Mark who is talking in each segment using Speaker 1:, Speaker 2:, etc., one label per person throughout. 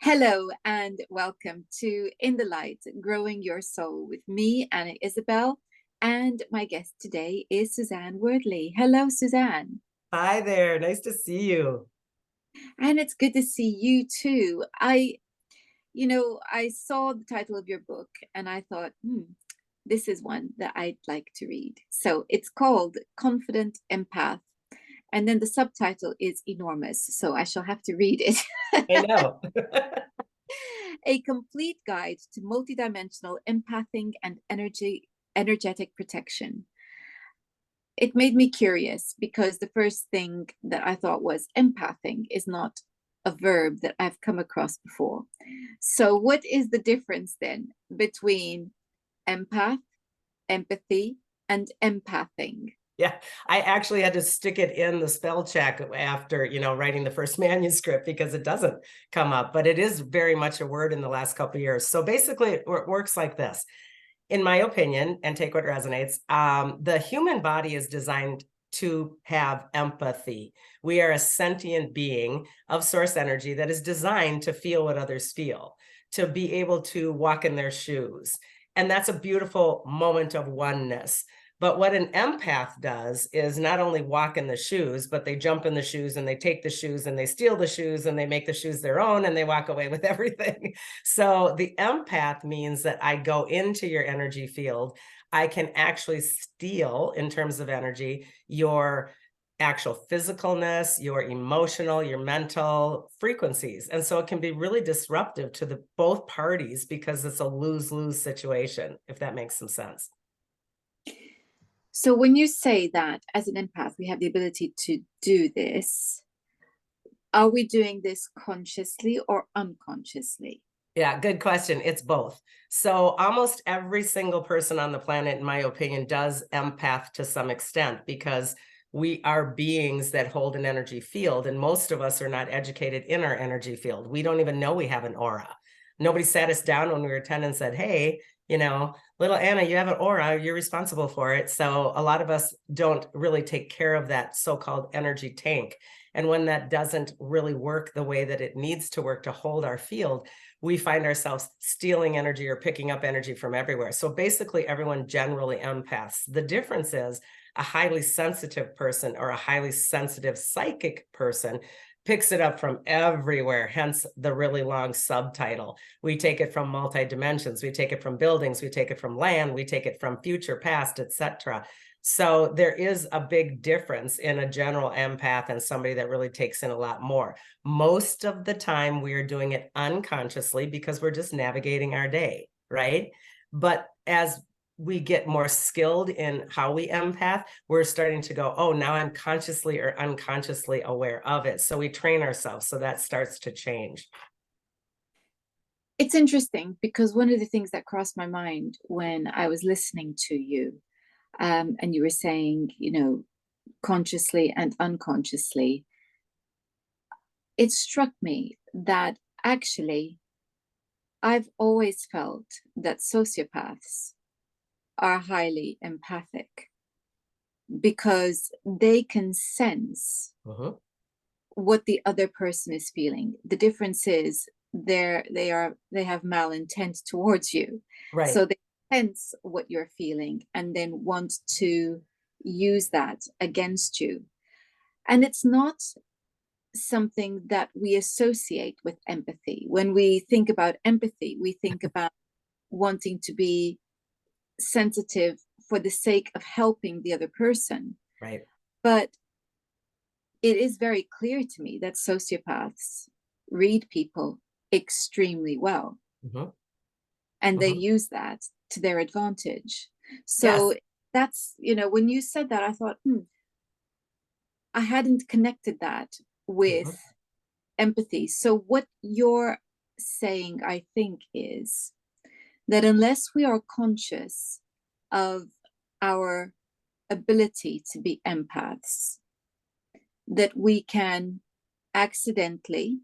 Speaker 1: Hello and welcome to In the Light, Growing Your Soul with me, Anna Isabel, and my guest today is Suzanne Worthley. Hello, Suzanne.
Speaker 2: Hi there. Nice to see you.
Speaker 1: And it's good to see you too. I saw the title of your book and I thought, this is one that I'd like to read. So it's called Confident Empath. And then the subtitle is enormous, so I shall have to read it.
Speaker 2: I know.
Speaker 1: A complete guide to multidimensional empathing and energetic protection. It made me curious because the first thing that I thought was empathing is not a verb that I've come across before. So, what is the difference then between empath, empathy, and empathing?
Speaker 2: Yeah, I actually had to stick it in the spell check after, writing the first manuscript because it doesn't come up, but it is very much a word in the last couple of years. So basically it works like this. In my opinion, and take what resonates, the human body is designed to have empathy. We are a sentient being of source energy that is designed to feel what others feel, to be able to walk in their shoes. And that's a beautiful moment of oneness. But what an empath does is not only walk in the shoes, but they jump in the shoes and they take the shoes and they steal the shoes and they make the shoes their own and they walk away with everything. So the empath means that I go into your energy field. I can actually steal, in terms of energy, your actual physicalness, your emotional, your mental frequencies. And so it can be really disruptive to the both parties because it's a lose-lose situation, if that makes some sense.
Speaker 1: So, when you say that as an empath, we have the ability to do this, are we doing this consciously or unconsciously?
Speaker 2: Yeah, good question. It's both. So almost every single person on the planet, in my opinion, does empath to some extent because we are beings that hold an energy field, and most of us are not educated in our energy field. We don't even know we have an aura. Nobody sat us down when we were 10 and said, hey, little Anna, you have an aura, you're responsible for it. So a lot of us don't really take care of that so-called energy tank. And when that doesn't really work the way that it needs to work to hold our field, we find ourselves stealing energy or picking up energy from everywhere. So basically everyone generally empaths. The difference is a highly sensitive person or a highly sensitive psychic person picks it up from everywhere, hence the really long subtitle. We take it from multi-dimensions, we take it from buildings, we take it from land, we take it from future, past, etc. So there is a big difference in a general empath and somebody that really takes in a lot more. Most of the time we are doing it unconsciously because we're just navigating our day, right? But as we get more skilled in how we empath, we're starting to go, oh, now I'm consciously or unconsciously aware of it. So we train ourselves. So that starts to change.
Speaker 1: It's interesting because one of the things that crossed my mind when I was listening to you, and you were saying, consciously and unconsciously, it struck me that actually I've always felt that sociopaths are highly empathic because they can sense what the other person is feeling. The difference is they have malintent towards you.
Speaker 2: Right.
Speaker 1: So they sense what you're feeling and then want to use that against you. And it's not something that we associate with empathy. When we think about empathy, we think about wanting to be sensitive for the sake of helping the other person.
Speaker 2: Right.
Speaker 1: But it is very clear to me that sociopaths read people extremely well. And they use that to their advantage. So
Speaker 2: yes.
Speaker 1: That's, when you said that, I thought, I hadn't connected that with empathy. So what you're saying, I think, is that unless we are conscious of our ability to be empaths, that we can accidentally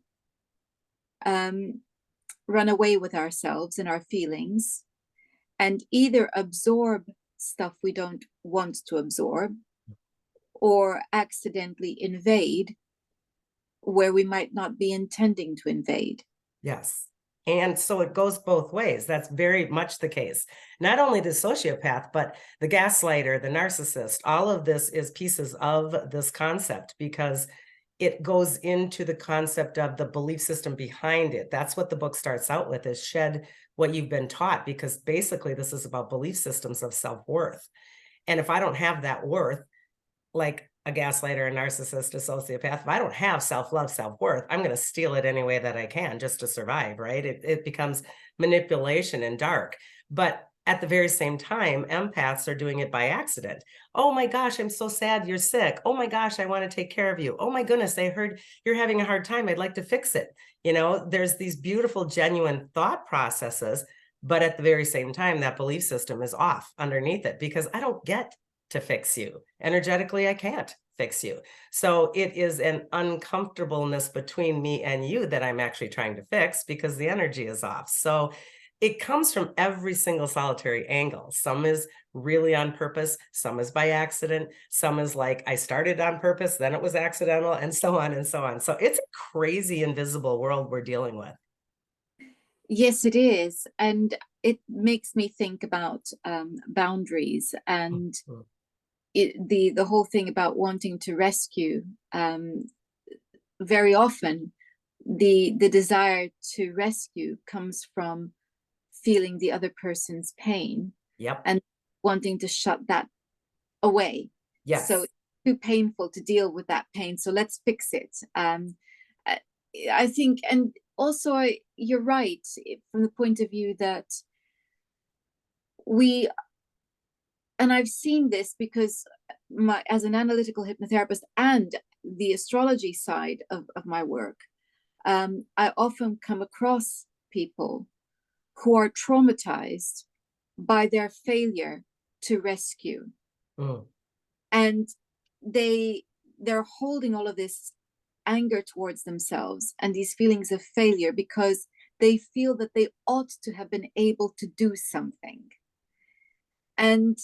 Speaker 1: run away with ourselves and our feelings and either absorb stuff we don't want to absorb or accidentally invade where we might not be intending to invade.
Speaker 2: Yes. And so it goes both ways. That's very much the case. Not only the sociopath, but the gaslighter, the narcissist, all of this is pieces of this concept because it goes into the concept of the belief system behind it. That's what the book starts out with, is shed what you've been taught, because basically this is about belief systems of self-worth. And if I don't have that worth, like a gaslighter, a narcissist, a sociopath, if I don't have self-love, self-worth, I'm going to steal it any way that I can just to survive, right? It becomes manipulation and dark. But at the very same time, empaths are doing it by accident. Oh my gosh, I'm so sad you're sick. Oh my gosh, I want to take care of you. Oh my goodness, I heard you're having a hard time. I'd like to fix it. You know, there's these beautiful, genuine thought processes, but at the very same time, that belief system is off underneath it because I don't get to fix you. Energetically, I can't fix you. So it is an uncomfortableness between me and you that I'm actually trying to fix because the energy is off. So it comes from every single solitary angle. Some is really on purpose, some is by accident, some is like I started on purpose, then it was accidental, and so on and so on. So it's a crazy invisible world we're dealing with.
Speaker 1: Yes, it is. And it makes me think about boundaries and
Speaker 2: Mhm.
Speaker 1: the whole thing about wanting to rescue. Very often, the desire to rescue comes from feeling the other person's pain
Speaker 2: Yep.
Speaker 1: and wanting to shut that away. So
Speaker 2: Yes.
Speaker 1: it's too painful to deal with that pain. So let's fix it. I I think, and also you're right from the point of view that we, and I've seen this because as an analytical hypnotherapist and the astrology side of my work, I often come across people who are traumatized by their failure to rescue,
Speaker 2: Mm.
Speaker 1: and they they're holding all of this anger towards themselves and these feelings of failure because they feel that they ought to have been able to do something. And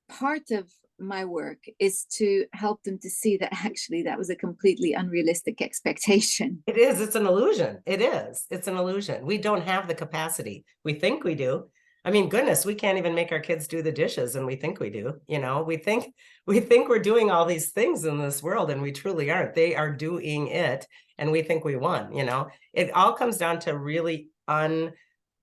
Speaker 1: part of my work is to help them to see that actually that was a completely unrealistic expectation.
Speaker 2: It is, it's an illusion. It is. It's an illusion. We don't have the capacity. We think we do. I mean, goodness, we can't even make our kids do the dishes and we think we do, you know. We think we're doing all these things in this world and we truly aren't. They are doing it and we think we won, you know. It all comes down to really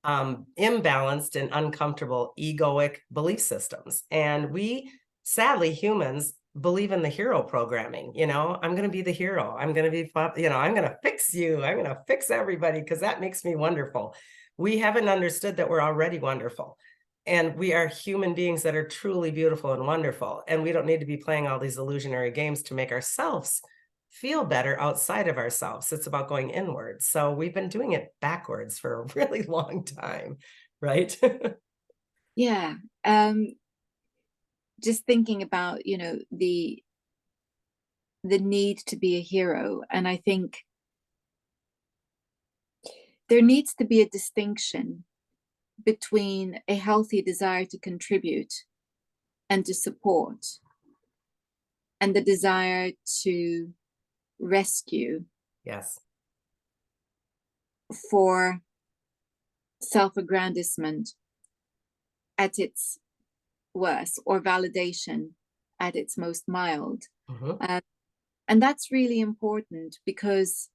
Speaker 2: imbalanced and uncomfortable egoic belief systems. And we, sadly, humans believe in the hero programming. You know, I'm going to be the hero. I'm going to be, you know, I'm going to fix you. I'm going to fix everybody because that makes me wonderful. We haven't understood that we're already wonderful. And we are human beings that are truly beautiful and wonderful. And we don't need to be playing all these illusionary games to make ourselves feel better outside of ourselves. It's about going inward. So we've been doing it backwards for a really long time, right?
Speaker 1: Yeah. um just thinking about, the need to be a hero, and I think there needs to be a distinction between a healthy desire to contribute and to support and the desire to rescue
Speaker 2: Yes.
Speaker 1: for self-aggrandizement at its worst, or validation at its most mild.
Speaker 2: Mhm.
Speaker 1: Uh, and that's really important because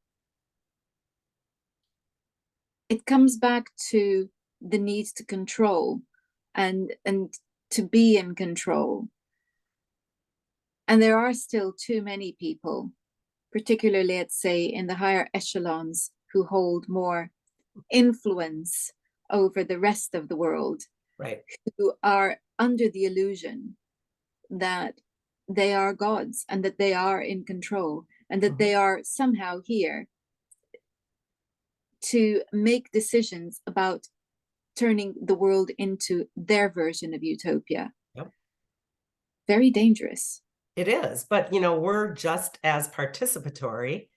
Speaker 1: it comes back to the need to control and to be in control. And there are still too many people, particularly, let's say, in the higher echelons, who hold more influence over the rest of the world,
Speaker 2: Right.
Speaker 1: who are under the illusion that they are gods and that they are in control and that
Speaker 2: Mhm.
Speaker 1: they are somehow here to make decisions about turning the world into their version of utopia.
Speaker 2: Yep.
Speaker 1: Very dangerous.
Speaker 2: It is. But, you know, we're just as participatory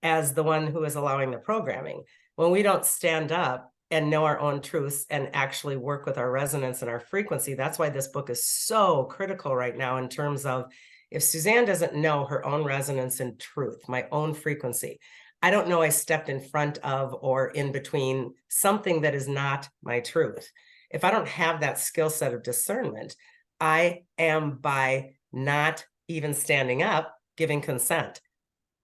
Speaker 2: as the one who is allowing the programming. When we don't stand up and know our own truths and actually work with our resonance and our frequency, that's why this book is so critical right now in terms of if Suzanne doesn't know her own resonance and truth, my own frequency, I don't know I stepped in front of or in between something that is not my truth. If I don't have that skill set of discernment, I am, by not even standing up, giving consent.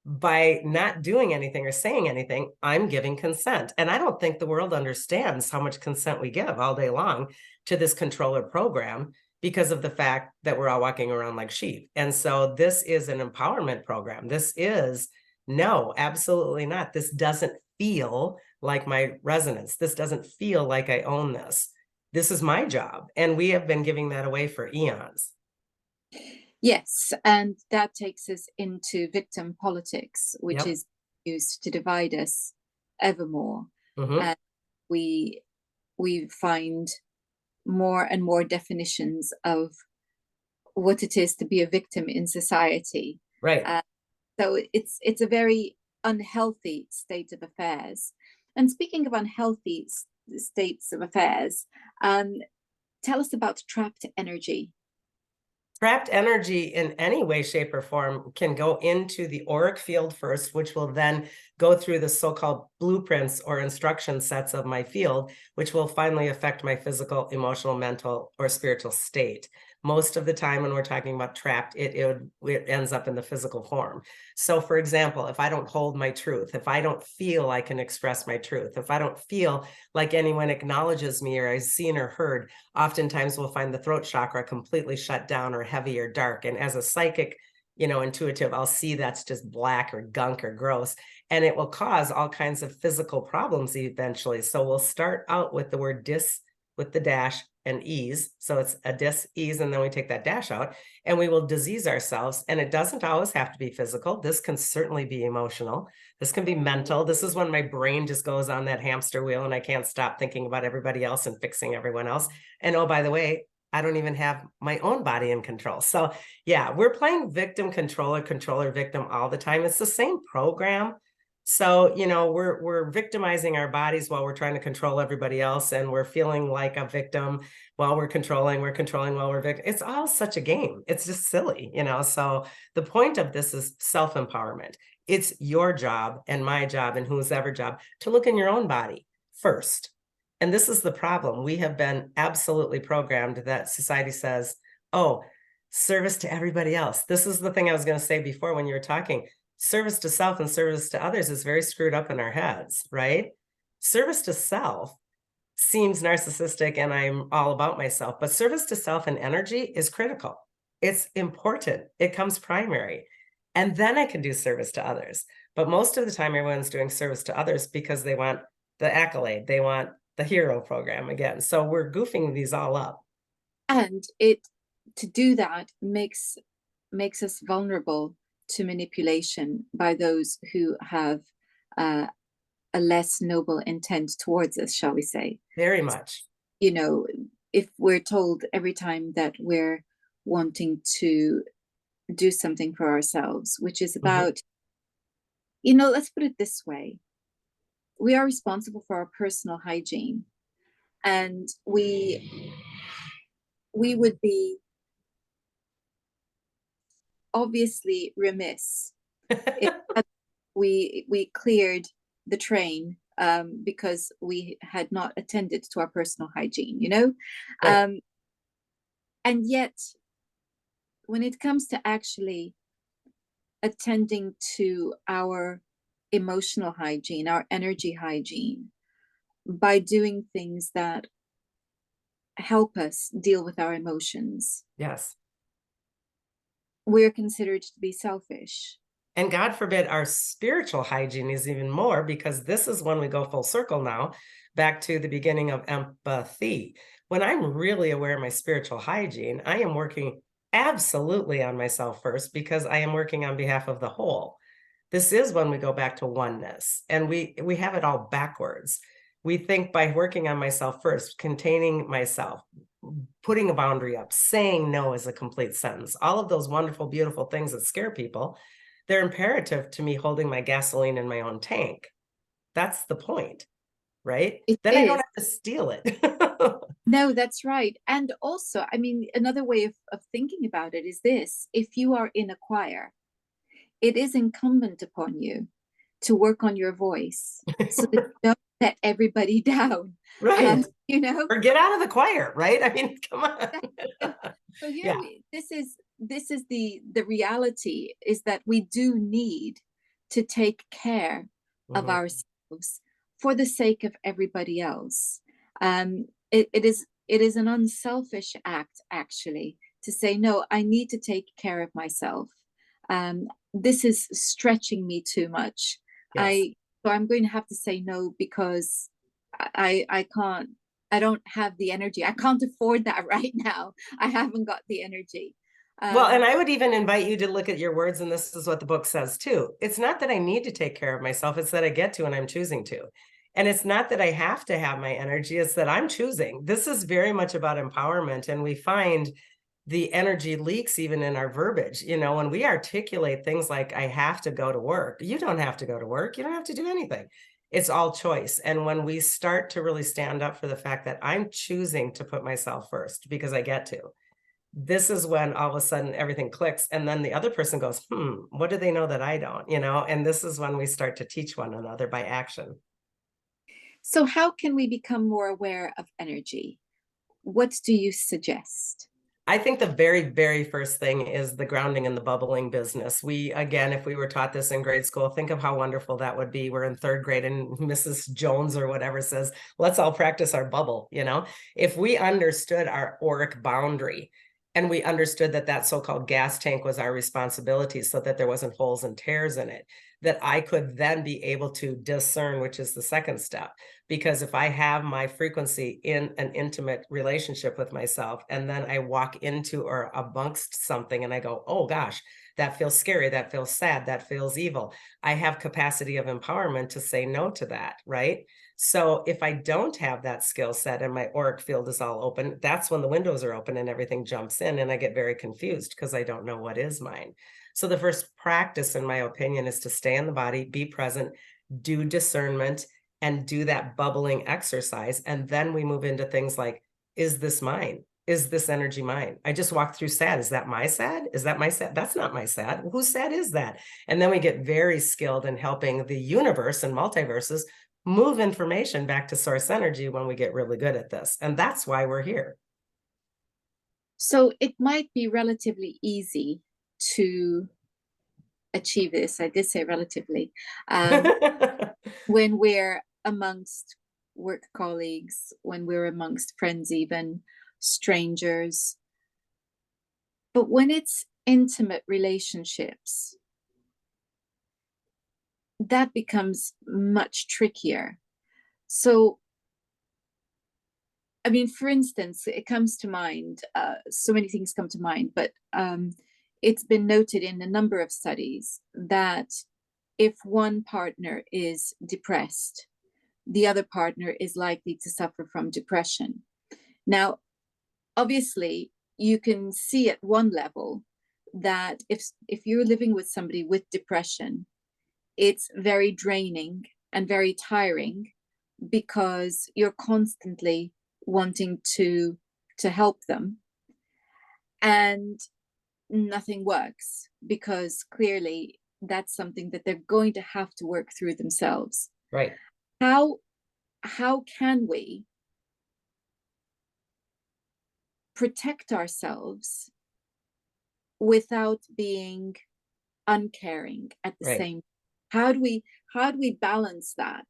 Speaker 2: By not doing anything or saying anything, I'm giving consent. And I don't think the world understands how much consent we give all day long to this controller program, because of the fact that we're all walking around like sheep. And so this is an empowerment program. This is, no, absolutely not. This doesn't feel like my resonance. This doesn't feel like I own this. This is my job. And we have been giving that away for eons.
Speaker 1: Yes, and that takes us into victim politics, which
Speaker 2: Yep.
Speaker 1: is used to divide us evermore.
Speaker 2: Hmm.
Speaker 1: And we we find more and more definitions of what it is to be a victim in society.
Speaker 2: Right.
Speaker 1: Uh, so it's a very unhealthy state of affairs. And speaking of unhealthy states of affairs, um, tell us about trapped energy.
Speaker 2: Trapped energy in any way, shape, or form can go into the auric field first, which will then go through the so-called blueprints or instruction sets of my field, which will finally affect my physical, emotional, mental, or spiritual state. Most of the time when we're talking about trapped, it ends up in the physical form. So for example, if I don't hold my truth, if I don't feel I can express my truth, if I don't feel like anyone acknowledges me or is seen or heard, oftentimes we'll find the throat chakra completely shut down or heavy or dark. And as a psychic, intuitive, I'll see that's just black or gunk or gross. And it will cause all kinds of physical problems eventually. So we'll start out with the word dis with the dash and ease. So it's a dis-ease, and then we take that dash out and we will disease ourselves. And it doesn't always have to be physical. This can certainly be emotional. This can be mental. This is when my brain just goes on that hamster wheel and I can't stop thinking about everybody else and fixing everyone else. And oh, by the way, I don't even have my own body in control. So yeah, we're playing victim, controller, victim all the time. It's the same program. So, we're victimizing our bodies while we're trying to control everybody else, and we're feeling like a victim while we're controlling while we're victim. It's all such a game. It's just silly. So the point of this is self-empowerment. It's your job and my job and whose ever job to look in your own body first. And this is the problem. We have been absolutely programmed that society says, oh, service to everybody else. This is the thing I was going to say before when you were talking. Service to self and service to others is very screwed up in our heads, right? Service to self seems narcissistic and I'm all about myself, but service to self and energy is critical. It's important. It comes primary. And then I can do service to others. But most of the time, everyone's doing service to others because they want the accolade, they want the hero program again. So we're goofing these all up.
Speaker 1: And it to do that makes us vulnerable to manipulation by those who have uh, a less noble intent towards us, shall we say.
Speaker 2: Very much.
Speaker 1: You know, if we're told every time that we're wanting to do something for ourselves, which is
Speaker 2: Mhm.
Speaker 1: about, let's put it this way: we are responsible for our personal hygiene, and we would be obviously remiss if we cleared the train because we had not attended to our personal hygiene.
Speaker 2: Right.
Speaker 1: Um, and yet, when it comes to actually attending to our emotional hygiene, our energy hygiene, by doing things that help us deal with our emotions,
Speaker 2: Yes.
Speaker 1: we're considered to be selfish.
Speaker 2: And God forbid our spiritual hygiene is even more, because this is when we go full circle now, back to the beginning of empathy. When I'm really aware of my spiritual hygiene, I am working absolutely on myself first, because I am working on behalf of the whole. This is when we go back to oneness, and we have it all backwards. We think by working on myself first, containing myself, putting a boundary up, saying no is a complete sentence, all of those wonderful, beautiful things that scare people, they're imperative to me holding my gasoline in my own tank. That's the point, right?
Speaker 1: It
Speaker 2: Then I don't
Speaker 1: is.
Speaker 2: have to steal it.
Speaker 1: No, that's right. And also, I mean, another way of thinking about it is this: if you are in a choir, it is incumbent upon you to work on your voice so that you don't let everybody down.
Speaker 2: Right.
Speaker 1: You know,
Speaker 2: Or get out of the choir, right? I mean, come on.
Speaker 1: so here
Speaker 2: Yeah.
Speaker 1: this is the reality, is that we do need to take care of
Speaker 2: Mhm.
Speaker 1: ourselves for the sake of everybody else. It is an unselfish act, actually, to say, no, I need to take care of myself. This is stretching me too much.
Speaker 2: Yes.
Speaker 1: So I'm going to have to say no, because I can't, I don't have the energy. I can't afford that right now. I haven't got the energy.
Speaker 2: Well, and
Speaker 1: Um,
Speaker 2: I would even invite you to look at your words, and this is what the book says too. It's not that I need to take care of myself, it's that I get to and I'm choosing to. And it's not that I have to have my energy, it's that I'm choosing. This is very much about empowerment. And we find the energy leaks even in our verbiage. You know, when we articulate things like, I have to go to work, you don't have to go to work, you don't have to do anything. It's all choice. And when we start to really stand up for the fact that I'm choosing to put myself first because I get to, this is when all of a sudden everything clicks. And then the other person goes, what do they know that I don't? You know, and this is when we start to teach one another by action.
Speaker 1: so how can we become more aware of energy? What do you suggest?
Speaker 2: I think the very, very first thing is the grounding and the bubbling business. We, again, if we were taught this in grade school, think of how wonderful that would be. We're in third grade and Mrs. Jones or whatever says, let's all practice our bubble. You know, if we understood our auric boundary and we understood that that so-called gas tank was our responsibility so that there wasn't holes and tears in it, that I could then be able to discern, which is the second step. Because if I have my frequency in an intimate relationship with myself, and then I walk into or amongst something and I go, oh gosh, that feels scary, that feels sad, that feels evil, I have capacity of empowerment to say no to that, right? So if I don't have that skill set and my auric field is all open, that's when the windows are open and everything jumps in and I get very confused because I don't know what is mine. So the first practice, in my opinion, is to stay in the body, be present, do discernment, and do that bubbling exercise. And then we move into things like, is this mine? Is this energy mine? I just walked through sad. Is that my sad? Is that my sad? That's not my sad. Whose sad is that? And then we get very skilled in helping the universe and multiverses move information back to source energy when we get really good at this. And that's why we're here.
Speaker 1: So it might be relatively easy to achieve this. I did say relatively. When we're amongst work colleagues, when we're amongst friends, even strangers. But when it's intimate relationships, that becomes much trickier. So, I mean, for instance, it comes to mind, so many things come to mind, but it's been noted in a number of studies that if one partner is depressed, the other partner is likely to suffer from depression. Now, obviously, you can see at one level that if you're living with somebody with depression, it's very draining and very tiring, because you're constantly wanting to help them, and nothing works, because clearly that's something that they're going to have to work through themselves.
Speaker 2: Right.
Speaker 1: How can we protect ourselves without being uncaring at the
Speaker 2: Right.
Speaker 1: same? How do we balance that?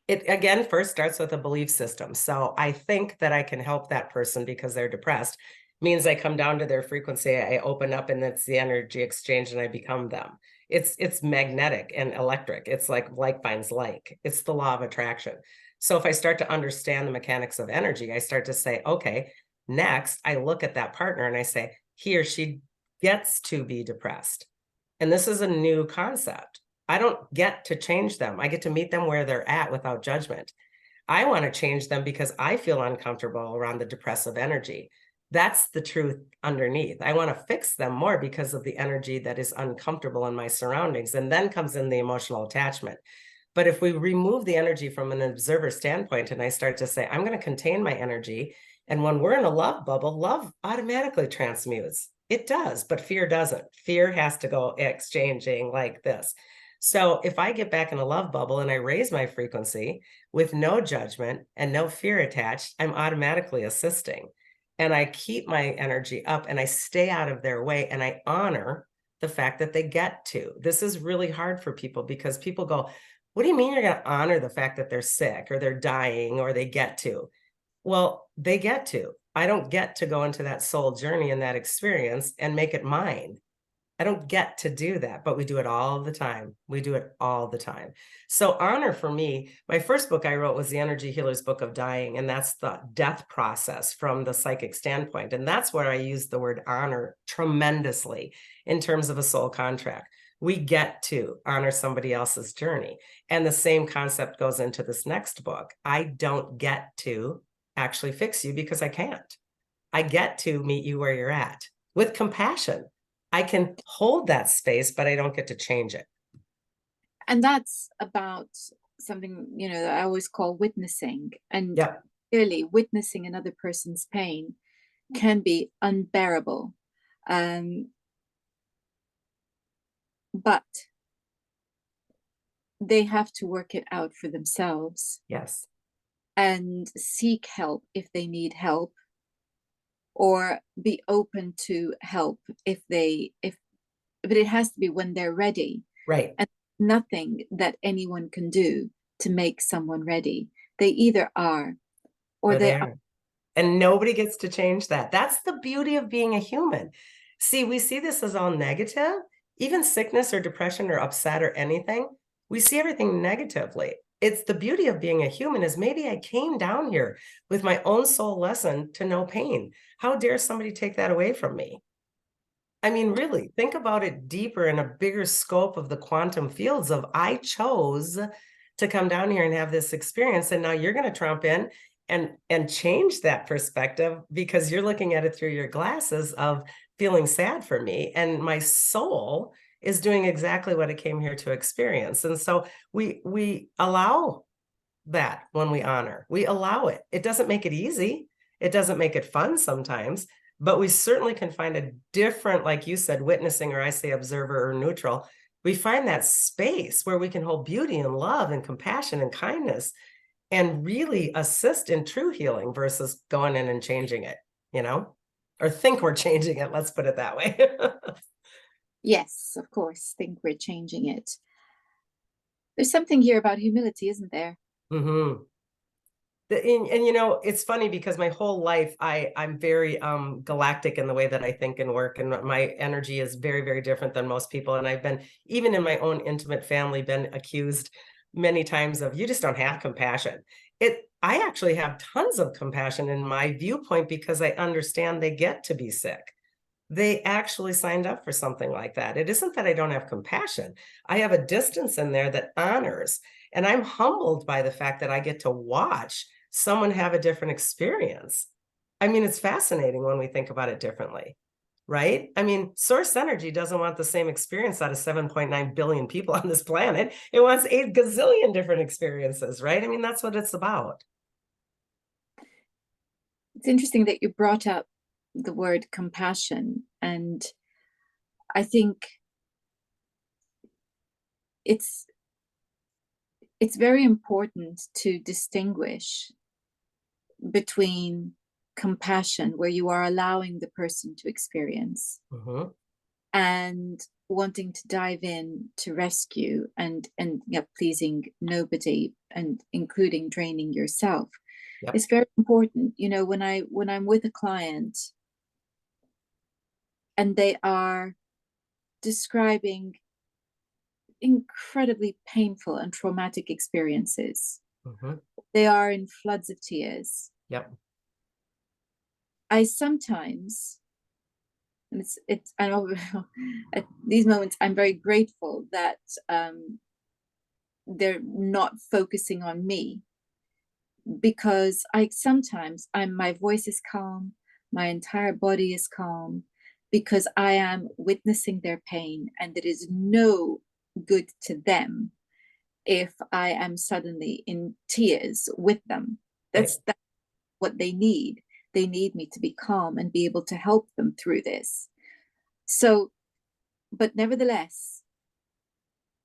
Speaker 2: It again first starts with a belief system. So I think that I can help that person because they're depressed, means I come down to their frequency, I open up, and it's the energy exchange and I become them. It's magnetic and electric. It's like finds like. It's the law of attraction. So if I start to understand the mechanics of energy, I start to say, okay, next I look at that partner and I say, he or she gets to be depressed. And this is a new concept. I don't get to change them. I get to meet them where they're at without judgment. I want to change them because I feel uncomfortable around the depressive energy. That's the truth underneath. I want to fix them more because of the energy that is uncomfortable in my surroundings. And then comes in the emotional attachment. But if we remove the energy from an observer standpoint and I start to say, I'm going to contain my energy. And when we're in a love bubble, love automatically transmutes. It does, but fear doesn't. Fear has to go exchanging like this. So if I get back in a love bubble and I raise my frequency with no judgment and no fear attached, I'm automatically assisting. And I keep my energy up and I stay out of their way and I honor the fact that they get to. This is really hard for people because people go, what do you mean you're going to honor the fact that they're sick or they're dying or they get to? Well, they get to. I don't get to go into that soul journey and that experience and make it mine. I don't get to do that, but we do it all the time. We do it all the time. So honor for me, my first book I wrote was The Energy Healer's Book of Dying, and that's the death process from the psychic standpoint. And that's where I use the word honor tremendously in terms of a soul contract. We get to honor somebody else's journey. And the same concept goes into this next book. I don't get to actually fix you because I can't. I get to meet you where you're at with compassion. I can hold that space, but I don't get to change it.
Speaker 1: And that's about something, that I always call witnessing. And
Speaker 2: Yeah.
Speaker 1: clearly, witnessing another person's pain can be unbearable. But they have to work it out for themselves.
Speaker 2: Yes.
Speaker 1: And seek help if they need help, or be open to help but it has to be when they're ready.
Speaker 2: Right.
Speaker 1: And nothing that anyone can do to make someone ready. They either are or
Speaker 2: Or
Speaker 1: they
Speaker 2: they
Speaker 1: are.
Speaker 2: are. And nobody gets to change that. That's the beauty of being a human. See, we see this as all negative, even sickness or depression or upset or anything. We see everything negatively. It's the beauty of being a human is maybe I came down here with my own soul lesson to no pain. How dare somebody take that away from me? I mean, really, think about it deeper in a bigger scope of the quantum fields of I chose to come down here and have this experience. And now you're going to trump in and change that perspective because you're looking at it through your glasses of feeling sad for me. And my soul is doing exactly what it came here to experience. And so we allow that when we honor. We allow it. It doesn't make it easy. It doesn't make it fun sometimes, but we certainly can find a different, like you said, witnessing, or I say observer or neutral. We find that space where we can hold beauty and love and compassion and kindness and really assist in true healing versus going in and changing it, or think we're changing it. Let's put it that way.
Speaker 1: Yes, of course, think we're changing it. There's something here about humility, isn't there?
Speaker 2: Mm-hmm. It's funny because my whole life I'm very galactic in the way that I think and work, and my energy is very, very different than most people. And I've been, even in my own intimate family, been accused many times of you just don't have compassion. I actually have tons of compassion in my viewpoint because I understand they get to be sick. They actually signed up for something like that. It isn't that I don't have compassion. I have a distance in there that honors. And I'm humbled by the fact that I get to watch someone have a different experience. I mean, it's fascinating when we think about it differently, right? I mean, source energy doesn't want the same experience out of 7.9 billion people on this planet. It wants 8 gazillion different experiences, right? I mean, that's what it's about.
Speaker 1: It's interesting that you brought up the word compassion, and I think it's very important to distinguish between compassion, where you are allowing the person to experience, and wanting to dive in to rescue and pleasing nobody, and including draining yourself.
Speaker 2: Yep.
Speaker 1: It's very important, when I'm with a client and they are describing incredibly painful and traumatic experiences. They are in floods of tears.
Speaker 2: Yep.
Speaker 1: I sometimes, and I know at these moments, I'm very grateful that they're not focusing on me, because my voice is calm, my entire body is calm, because I am witnessing their pain, and it is no good to them if I am suddenly in tears with them. That's what they need. They need me to be calm and be able to help them through this. So, but nevertheless,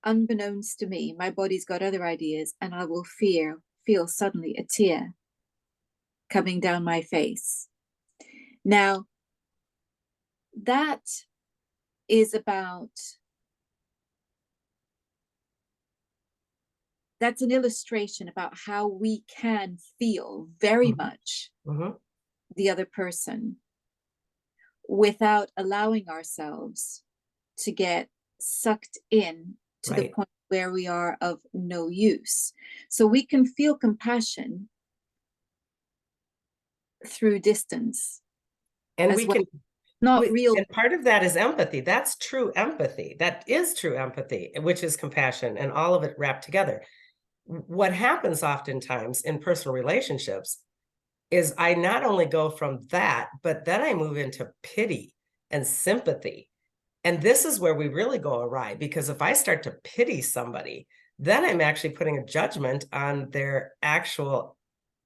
Speaker 1: unbeknownst to me, my body's got other ideas, and I will feel suddenly a tear coming down my face. Now, that is about, that's an illustration about how we can feel very
Speaker 2: Mhm.
Speaker 1: much
Speaker 2: Mhm.
Speaker 1: the other person without allowing ourselves to get sucked in to the
Speaker 2: Right.
Speaker 1: point where we are of no use. So we can feel compassion through distance
Speaker 2: And
Speaker 1: as
Speaker 2: we
Speaker 1: well.
Speaker 2: can,
Speaker 1: Not real.
Speaker 2: and part of that is empathy. That's true empathy. That is true empathy, which is compassion, and all of it wrapped together. What happens oftentimes in personal relationships is I not only go from that, but then I move into pity and sympathy. And this is where we really go awry, because if I start to pity somebody, then I'm actually putting a judgment on their actual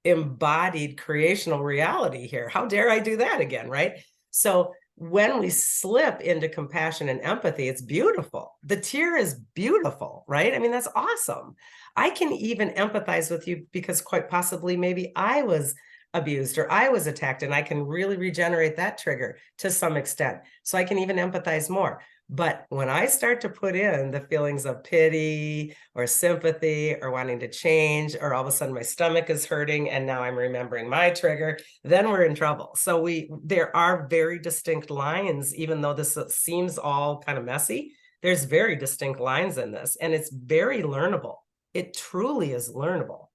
Speaker 2: embodied creational reality here. How dare I do that again, right? So when we slip into compassion and empathy, it's beautiful. The tear is beautiful, right? I mean, that's awesome. I can even empathize with you because quite possibly maybe I was abused or I was attacked, and I can really regenerate that trigger to some extent. So I can even empathize more. But when I start to put in the feelings of pity or sympathy or wanting to change, or all of a sudden my stomach is hurting and now I'm remembering my trigger, then we're in trouble. So there are very distinct lines, even though this seems all kind of messy, there's very distinct lines in this, and it's very learnable. It truly is learnable.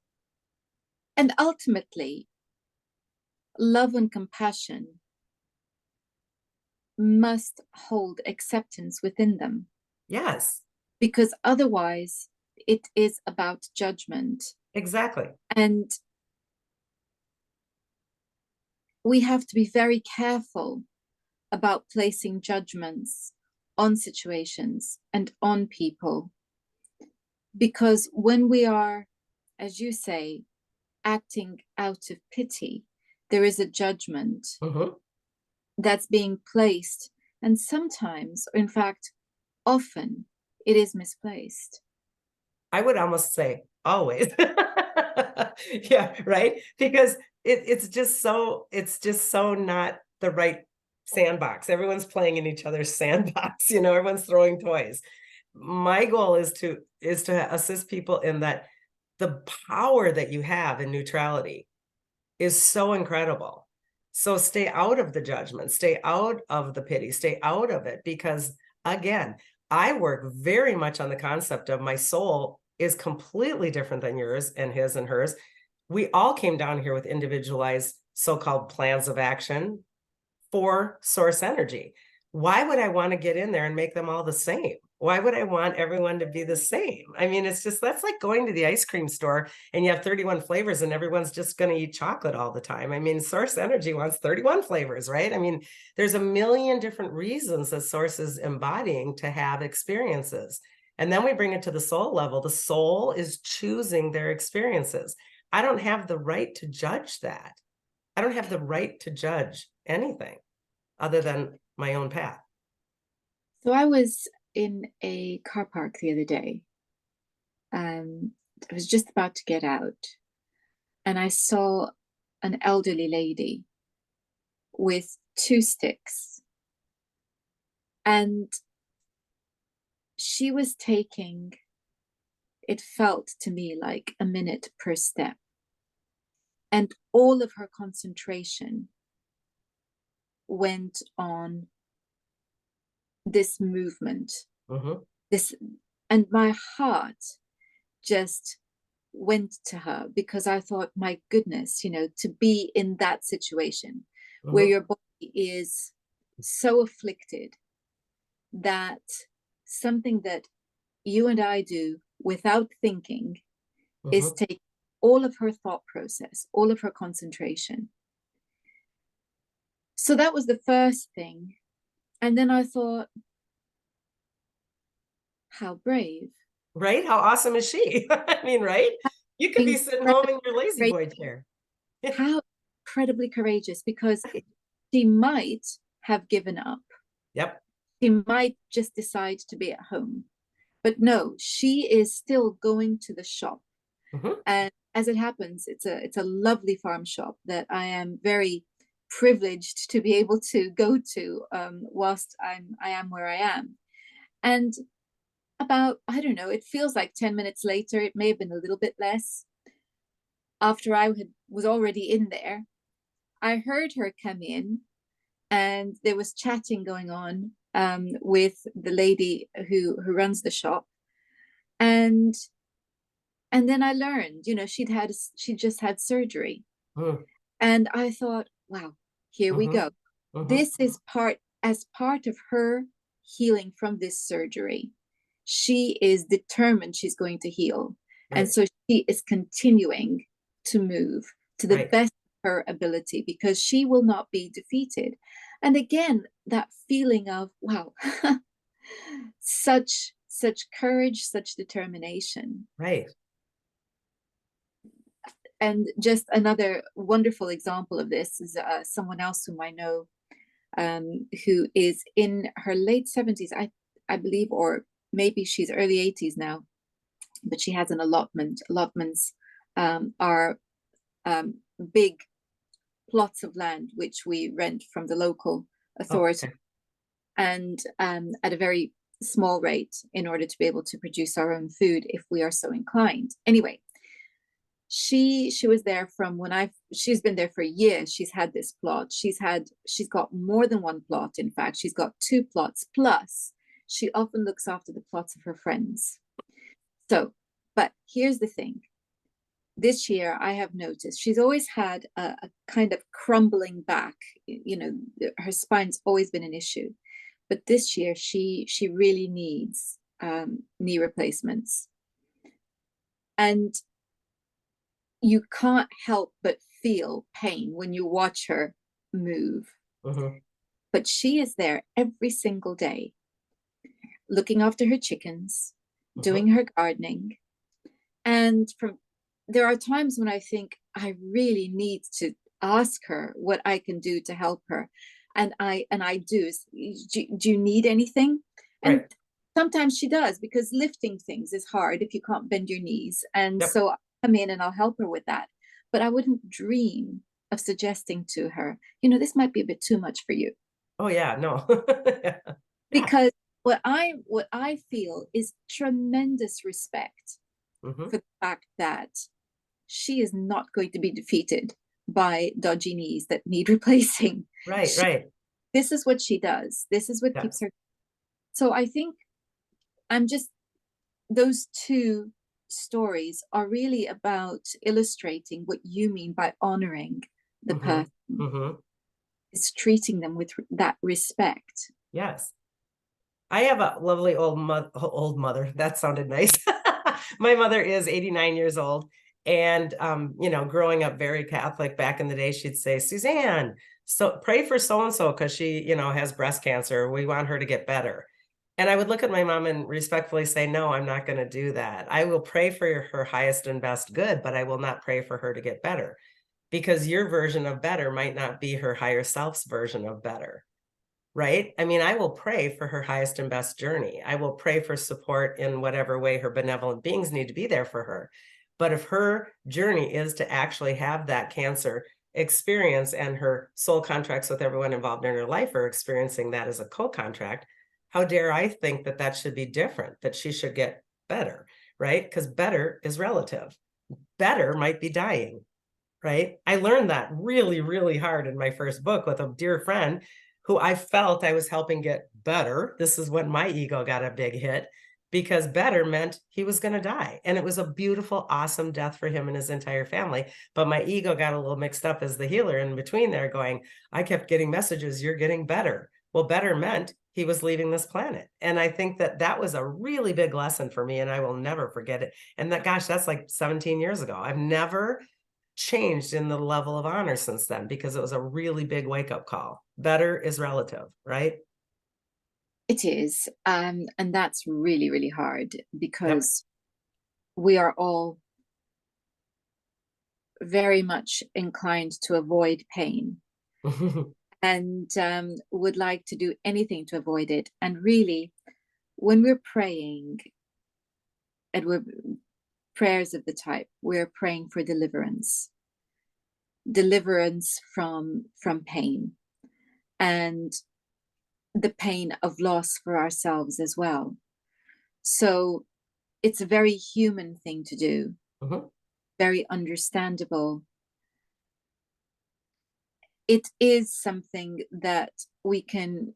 Speaker 1: And ultimately, love and compassion must hold acceptance within them,
Speaker 2: Yes,
Speaker 1: because otherwise it is about judgment.
Speaker 2: exactly.
Speaker 1: And we have to be very careful about placing judgments on situations and on people, because when we are, as you say, acting out of pity, there is a judgment
Speaker 2: Mhm.
Speaker 1: that's being placed, and sometimes, or in fact often, it is misplaced.
Speaker 2: I would almost say always. Yeah, right? Because it's just so not the right sandbox. Everyone's playing in each other's sandbox, everyone's throwing toys. My goal is to assist people in that the power that you have in neutrality is so incredible. So stay out of the judgment, stay out of the pity, stay out of it, because again, I work very much on the concept of my soul is completely different than yours and his and hers. We all came down here with individualized so-called plans of action for source energy. Why would I want to get in there and make them all the same? Why would I want everyone to be the same? I mean, it's just, that's like going to the ice cream store and you have 31 flavors and everyone's just going to eat chocolate all the time. I mean, source energy wants 31 flavors, right? I mean, there's a million different reasons that source is embodying to have experiences. And then we bring it to the soul level. The soul is choosing their experiences. I don't have the right to judge that. I don't have the right to judge anything other than my own path.
Speaker 1: So I was in a car park the other day. I was just about to get out, and I saw an elderly lady with two sticks, and she was taking, it felt to me like a minute per step, and all of her concentration went on this movement,
Speaker 2: Mhm,
Speaker 1: this, and my heart just went to her, because I thought, my goodness, to be in that situation where
Speaker 2: mhm,
Speaker 1: your body is so afflicted that something that you and I do without thinking is
Speaker 2: mhm.
Speaker 1: take all of her thought process, all of her concentration. So that was the first thing. And then I thought, how brave,
Speaker 2: Right? How awesome is she? I mean, right? You could be sitting home in your lazy
Speaker 1: incredibly,
Speaker 2: boy chair.
Speaker 1: how incredibly courageous, because
Speaker 2: Right.
Speaker 1: she might have given up.
Speaker 2: Yep.
Speaker 1: She might just decide to be at home. But no, she is still going to the shop.
Speaker 2: Hmm.
Speaker 1: And as it happens, it's a lovely farm shop that I am very privileged to be able to go to, whilst I am where I am. And about, I don't know, it feels like 10 minutes later, it may have been a little bit less, after was already in there, I heard her come in, and there was chatting going on, with the lady who runs the shop. And then I learned, she just had surgery.
Speaker 2: Hmm.
Speaker 1: And I thought, wow, here we
Speaker 2: Hmm.
Speaker 1: go.
Speaker 2: Hmm.
Speaker 1: This is part of her healing from this surgery. She is determined she's going to heal. And
Speaker 2: Right,
Speaker 1: so she is continuing to move to the
Speaker 2: right,
Speaker 1: best of her ability, because she will not be defeated. And again, that feeling of, wow, such courage, such determination.
Speaker 2: right.
Speaker 1: And just another wonderful example of this is, someone else whom I know, who is in her late 70s, I believe, or maybe she's early 80s now, but she has an allotment. Allotments, are, um, big plots of land which we rent from the local
Speaker 2: Oh,
Speaker 1: authority,
Speaker 2: okay.
Speaker 1: and, at a very small rate, in order to be able to produce our own food if we are so inclined. Anyway, she was there from when I she's been there for years. She's had this plot. She's got more than one plot. In fact, she's got two plots, plus she often looks after the plots of her friends. So, but here's the thing. This year I have noticed she's always had a kind of crumbling back. Her spine's always been an issue. But this year she really needs, knee replacements. And you can't help but feel pain when you watch her move.
Speaker 2: Hmm.
Speaker 1: But she is there every single day, looking after her chickens,
Speaker 2: Hmm.
Speaker 1: doing her gardening. And there are times when I think I really need to ask her what I can do to help her. And I do. Do you need anything? And
Speaker 2: Right.
Speaker 1: sometimes she does, because lifting things is hard if you can't bend your knees. And
Speaker 2: Yep.
Speaker 1: so I come in and I'll help her with that. But I wouldn't dream of suggesting to her, this might be a bit too much for you.
Speaker 2: Oh, yeah, no. Yeah.
Speaker 1: Because what I feel is tremendous respect
Speaker 2: Hmm.
Speaker 1: for the fact that she is not going to be defeated by dodgy knees that need replacing.
Speaker 2: Right,
Speaker 1: She,
Speaker 2: right.
Speaker 1: this is what she does. This is what keeps
Speaker 2: Yes.
Speaker 1: her. So I think I'm just those two stories are really about illustrating what you mean by honoring the
Speaker 2: Hmm.
Speaker 1: person,
Speaker 2: Hmm.
Speaker 1: is treating them with that respect.
Speaker 2: Yes. I have a lovely old mother. That sounded nice. My mother is 89 years old. And, growing up very Catholic back in the day, she'd say, Suzanne, so pray for so-and-so because she, has breast cancer. We want her to get better. And I would look at my mom and respectfully say, no, I'm not going to do that. I will pray for her highest and best good, but I will not pray for her to get better, because your version of better might not be her higher self's version of better. Right? I mean, I will pray for her highest and best journey. I will pray for support in whatever way her benevolent beings need to be there for her. But if her journey is to actually have that cancer experience, and her soul contracts with everyone involved in her life are experiencing that as a co-contract, how dare I think that that should be different, that she should get better, right? Because better is relative. Better might be dying, right? I learned that really, really hard in my first book with a dear friend who I felt I was helping get better. This is when my ego got a big hit, because better meant he was going to die. And it was a beautiful, awesome death for him and his entire family. But my ego got a little mixed up as the healer in between there, going, I kept getting messages, you're getting better. Well, better meant he was leaving this planet. And I think that that was a really big lesson for me, and I will never forget it. And that, gosh, that's like 17 years ago. I've never changed in the level of honor since then, because it was a really big wake up call. Better is relative, right?
Speaker 1: It is. And that's really, really hard,
Speaker 2: Yep.
Speaker 1: because we are all very much inclined to avoid pain, and, would like to do anything to avoid it. And really, when we're praying, and we're prayers of the type, we're praying for deliverance, from pain, and the pain of loss for ourselves as well. So it's a very human thing to do, very understandable. It is something that we can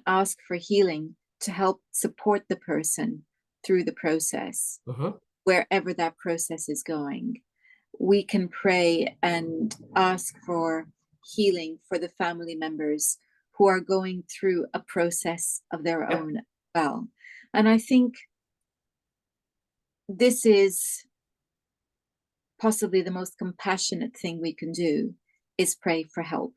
Speaker 1: ask for healing to help support the person through the process, wherever that process is going. We can pray and ask for healing for the family members who are going through a process of their own as well. And I think this is possibly the most compassionate thing we can do, is pray for help.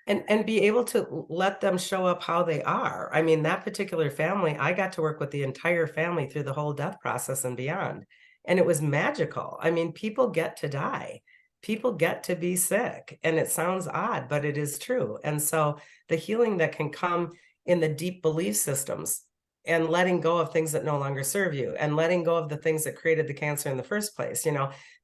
Speaker 2: And be able to let them show up how they are. I mean, that particular family, I got to work with the entire family through the whole death process and beyond. And it was magical. I mean, people get to die. People get to be sick. And it sounds odd, but it is true. And so the healing that can come in the deep belief systems, and letting go of things that no longer serve you, and letting go of the things that created the cancer in the first place.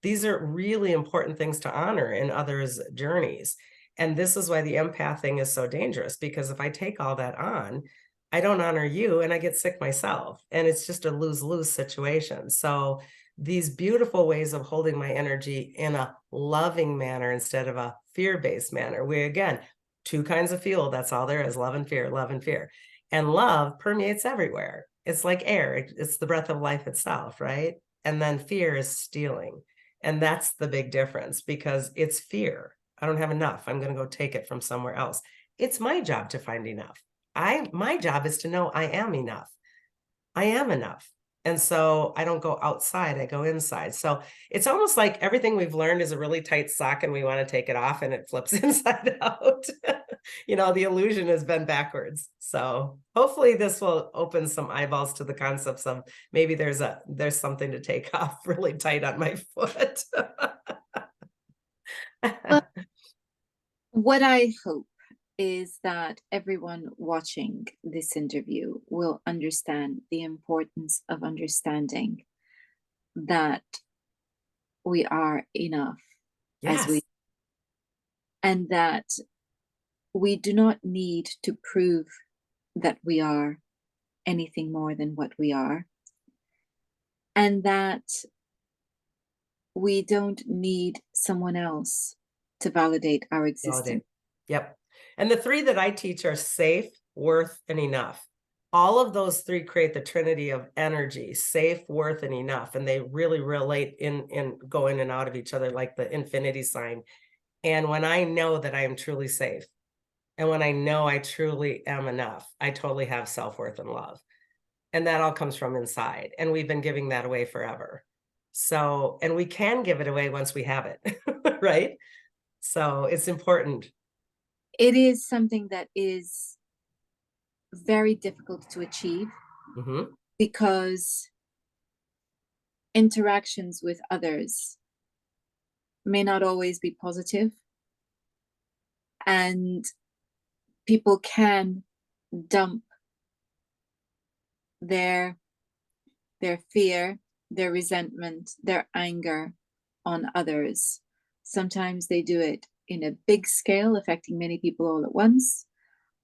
Speaker 2: These are really important things to honor in others' journeys. And this is why the empathing is so dangerous, because if I take all that on, I don't honor you and I get sick myself. And it's just a lose-lose situation. So these beautiful ways of holding my energy in a loving manner instead of a fear-based manner. We, again, two kinds of fuel. That's all there is: love and fear, love and fear. And love permeates everywhere. It's like air. It's the breath of life itself, right? And then fear is stealing. And that's the big difference, because it's fear. I don't have enough. I'm going to go take it from somewhere else. It's my job to find enough. My job is to know I am enough. I am enough. And so I don't go outside, I go inside. So it's almost like everything we've learned is a really tight sock and we want to take it off and it flips inside out. The illusion has been backwards. So hopefully this will open some eyeballs to the concepts of maybe there's something to take off really tight on my foot.
Speaker 1: Well, what I hope is that everyone watching this interview will understand the importance of understanding that we are enough
Speaker 2: Yes.
Speaker 1: and that we do not need to prove that we are anything more than what we are, and that we don't need someone else to validate our existence.
Speaker 2: Yep. And the three that I teach are safe, worth, and enough. All of those three create the trinity of energy: safe, worth, and enough. And they really relate in go in and out of each other like the infinity sign. And when I know that I am truly safe, and when I know I truly am enough, I totally have self-worth and love. And that all comes from inside. And we've been giving that away forever. So, and we can give it away once we have it, right? So it's important.
Speaker 1: It is something that is very difficult to achieve, because interactions with others may not always be positive, and people can dump their fear, their resentment, their anger on others. Sometimes they do it in a big scale, affecting many people all at once.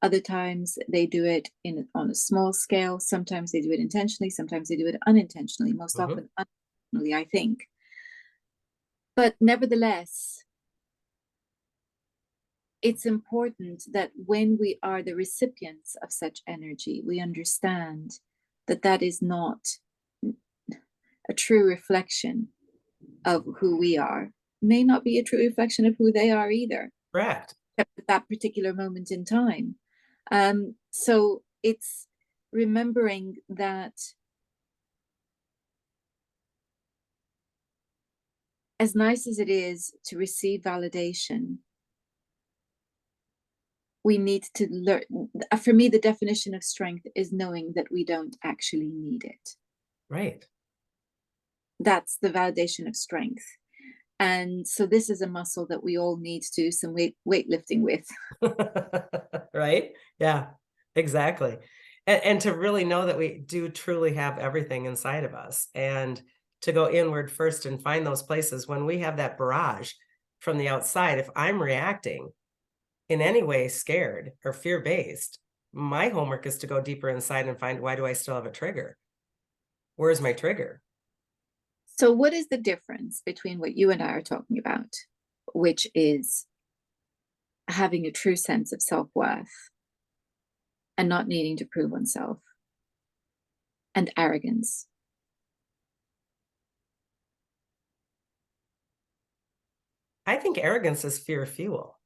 Speaker 1: Other times they do it on a small scale. Sometimes they do it intentionally. Sometimes they do it unintentionally, most often unintentionally, I think. But nevertheless, it's important that when we are the recipients of such energy, we understand that that is not a true reflection of who we are. May not be a true reflection of who they are either.
Speaker 2: Correct.
Speaker 1: At that particular moment in time. So it's remembering that as nice as it is to receive validation, we need to learn. For me, the definition of strength is knowing that we don't actually need it.
Speaker 2: Right.
Speaker 1: That's the validation of strength. And so this is a muscle that we all need to do some weightlifting with.
Speaker 2: Right? Yeah, exactly. And to really know that we do truly have everything inside of us, and to go inward first and find those places when we have that barrage from the outside. If I'm reacting in any way scared or fear-based, my homework is to go deeper inside and find, why do I still have a trigger? Where's my trigger?
Speaker 1: So, what is the difference between what you and I are talking about, which is having a true sense of self-worth and not needing to prove oneself, and arrogance?
Speaker 2: I think arrogance is fear fuel.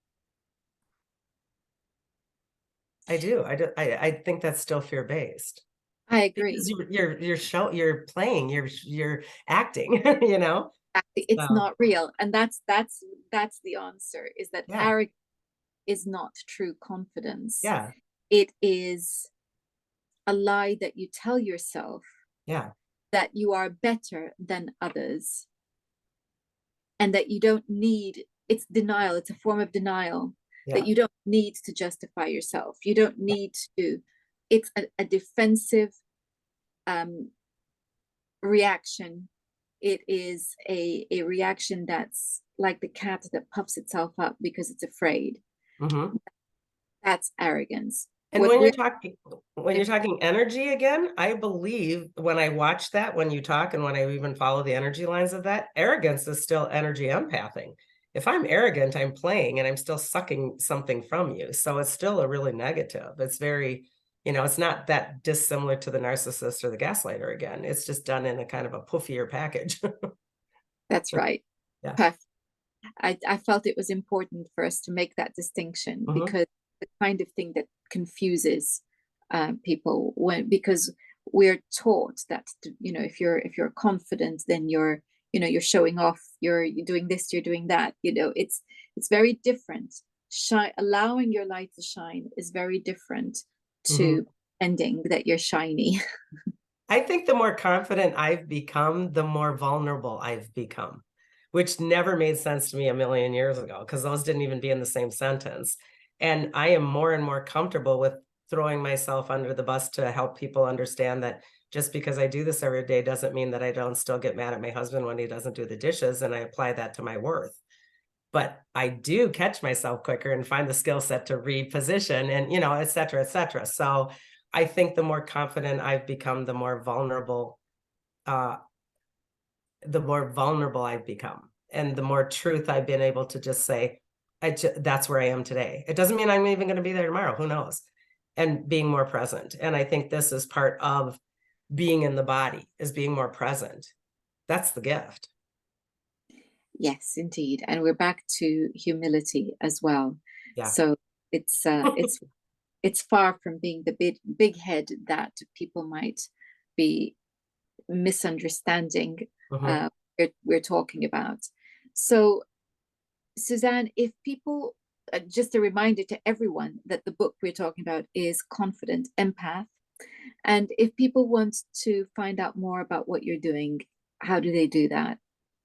Speaker 2: I do. I think that's still fear-based.
Speaker 1: I
Speaker 2: Because
Speaker 1: agree.
Speaker 2: you're playing, you're acting, you know?
Speaker 1: It's
Speaker 2: So,
Speaker 1: not real, and that's the answer. Is that
Speaker 2: yeah,
Speaker 1: arrogance is not true confidence.
Speaker 2: yeah,
Speaker 1: It is a lie that you tell yourself
Speaker 2: yeah,
Speaker 1: that you are better than others and that you don't need, it's denial, it's a form of denial, that
Speaker 2: yeah,
Speaker 1: you don't need to justify yourself. You don't need to, it's a defensive um, reaction. It is a reaction that's like the cat that puffs itself up because it's afraid.
Speaker 2: mhm.
Speaker 1: That's arrogance.
Speaker 2: And
Speaker 1: What we're
Speaker 2: when you're talking energy again, I believe when I watch that, when you talk and when I even follow the energy lines of that, arrogance is still energy empathing. If I'm arrogant, I'm playing and I'm still sucking something from you. So it's still a really negative. It's very, it's not that dissimilar to the narcissist or the gaslighter again. It's just done in a kind of a poofier package.
Speaker 1: That's right.
Speaker 2: Yeah.
Speaker 1: Perfect. I felt it was important for us to make that distinction
Speaker 2: Hmm.
Speaker 1: because the kind of thing that confuses people because we're taught that if you're confident, then you're showing off, you're doing this, you're doing that. It's very different. Allowing your light to shine is very different
Speaker 2: Hmm.
Speaker 1: to pretending that you're shiny.
Speaker 2: I think the more confident I've become, the more vulnerable I've become, which never made sense to me a million years ago because those didn't even be in the same sentence. And I am more and more comfortable with throwing myself under the bus to help people understand that just because I do this every day doesn't mean that I don't still get mad at my husband when he doesn't do the dishes, and I apply that to my worth. But I do catch myself quicker and find the skill set to reposition and, et cetera, et cetera. So I think the more confident I've become, uh, the more vulnerable I've become, and the more truth I've been able to just say, that's where I am today. It doesn't mean I'm even going to be there tomorrow. Who knows? And being more present. And I think this is part of being in the body, is being more present. That's the gift.
Speaker 1: Yes, indeed. And we're back to humility as well.
Speaker 2: Yeah.
Speaker 1: So it's far from being the big head that people might be misunderstanding
Speaker 2: Hmm.
Speaker 1: uh, we're talking about. So, Suzanne, if people, just a reminder to everyone that the book we're talking about is Confident Empath. And if people want to find out more about what you're doing, how do they do that?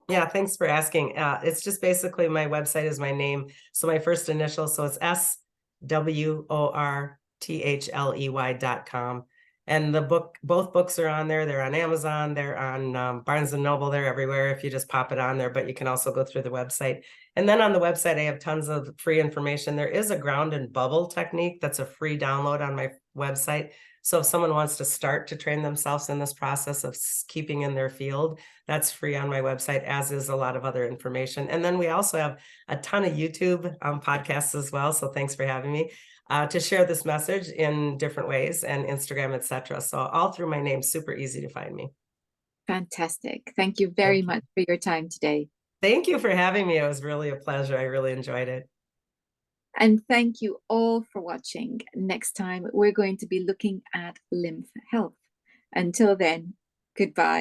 Speaker 2: Yeah, thanks for asking. It's just basically my website is my name. So my first initial, so it's SWORTHLEY.com. And both books are on there. They're on Amazon, they're on Barnes and Noble, they're everywhere if you just pop it on there, but you can also go through the website. And then on the website, I have tons of free information. There is a ground and bubble technique that's a free download on my website. So if someone wants to start to train themselves in this process of keeping in their field, that's free on my website, as is a lot of other information. And then we also have a ton of YouTube podcasts as well. So thanks for having me to share this message in different ways, and Instagram, etc. So all through my name, super easy to find me.
Speaker 1: Fantastic. Thank you very
Speaker 2: Thank
Speaker 1: much
Speaker 2: you.
Speaker 1: for your time today.
Speaker 2: Thank you for having me. It was really a pleasure. I really enjoyed it.
Speaker 1: And thank you all for watching. Next time, we're going to be looking at lymph health. Until then, goodbye.